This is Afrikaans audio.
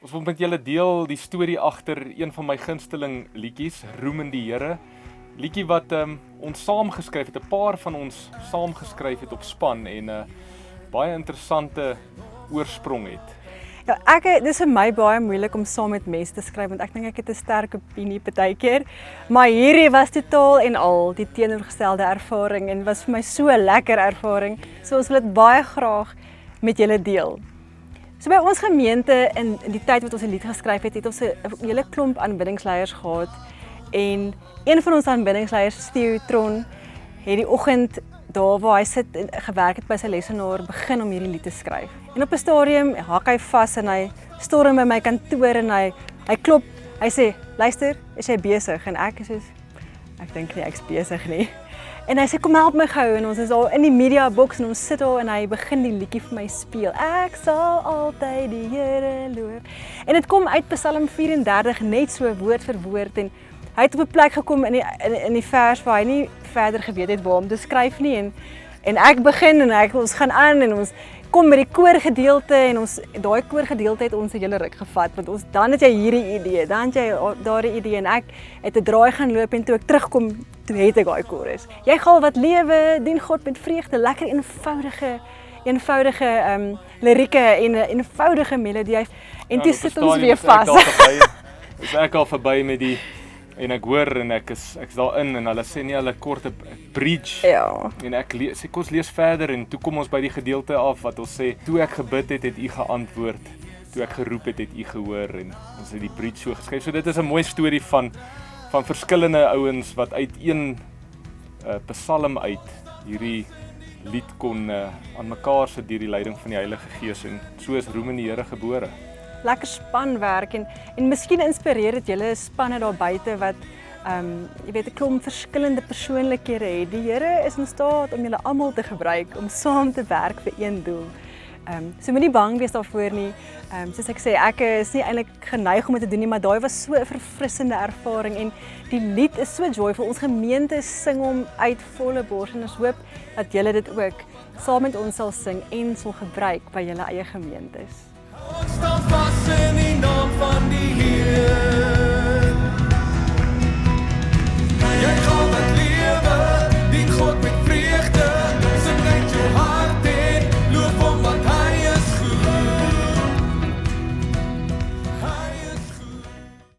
Ons wil met julle deel die storie agter een van my gunsteling liedjies, Roem in die Here. Liedjie wat ons saam geskryf het, 'n paar van ons saam geskryf het op span en 'n baie interessante oorsprong het. Ja, dis vir my baie moeilik om saam met mense te skryf want ek dink ek het 'n sterk opinie partykeer. Maar hierdie was totaal en al die teenoorgestelde ervaring en was vir my so 'n lekker ervaring. So ons wil dit baie graag met julle deel. So by ons gemeente in die tyd wat ons 'n lied geskryf het, het ons 'n hele klomp aanbiddingsleiers gehad. En een van ons aanbiddingsleiers, Theo Tron, het die oggend daar waar hy sit en gewerk het by sy lesenaar begin om hierdie lied te skryf. En op 'n stadium hak hy vas en hy storm by my kantoor en hy klop. Hy sê, "Luister, is jy besig?" En ek sê, "Ek dink nie ek's besig nie." En hy sê, "Kom help my gou." En ons is daar in die media box en ons sit daar en hy begin die liedjie vir my speel. Ek sal altyd die Here loof. En dit kom uit Psalm 34 net so woord vir woord en hy het op 'n plek gekom in die vers waar hy nie verder geweet het waar om te skryf nie en ek begin en ons gaan aan en ons kom met die koorgedeelte en daai koorgedeelte het ons 'n hele ruk gevat want dan het jy hierdie idee, dan het jy daardie idee en ek het 'n draai gaan loop en toe ek terugkom, toe het ek daai koorus. Jy gaan wat lewe, dien God met vreugde, lekker eenvoudige lirieke en 'n eenvoudige melodie en toe sit ons weer vas. Ek al verby met die en ek hoor en ek's daarin en hulle sê nie hulle kort 'n bridge. Ja. En ek sê kom ons lees verder en toe kom ons by die gedeelte af wat ons sê toe ek gebid het u geantwoord, toe ek geroep het u gehoor en ons het die bridge so geskryf. So dit is 'n mooi storie van verskillende ouens wat uit een psalm uit hierdie lied kon aan mekaar sit deur die leiding van die Heilige Gees en so is Roem in die Here gebore. Lekker spanwerk en miskien inspireer dit julle spanne daar buite wat jy weet 'n klomp verskillende persoonlikhede het. Die Here is in staat om julle almal te gebruik om saam te werk vir een doel. So moenie bang wees daarvoor nie. Soos ek sê, ek is nie eintlik geneig om dit te doen nie, maar daai was so 'n verfrissende ervaring en die lied is so joyful. Ons gemeente sing hom uit volle bors en ons hoop dat julle dit ook saam met ons sal sing en sal gebruik by julle eie gemeentes. Ons staan vas in die naam van die Here.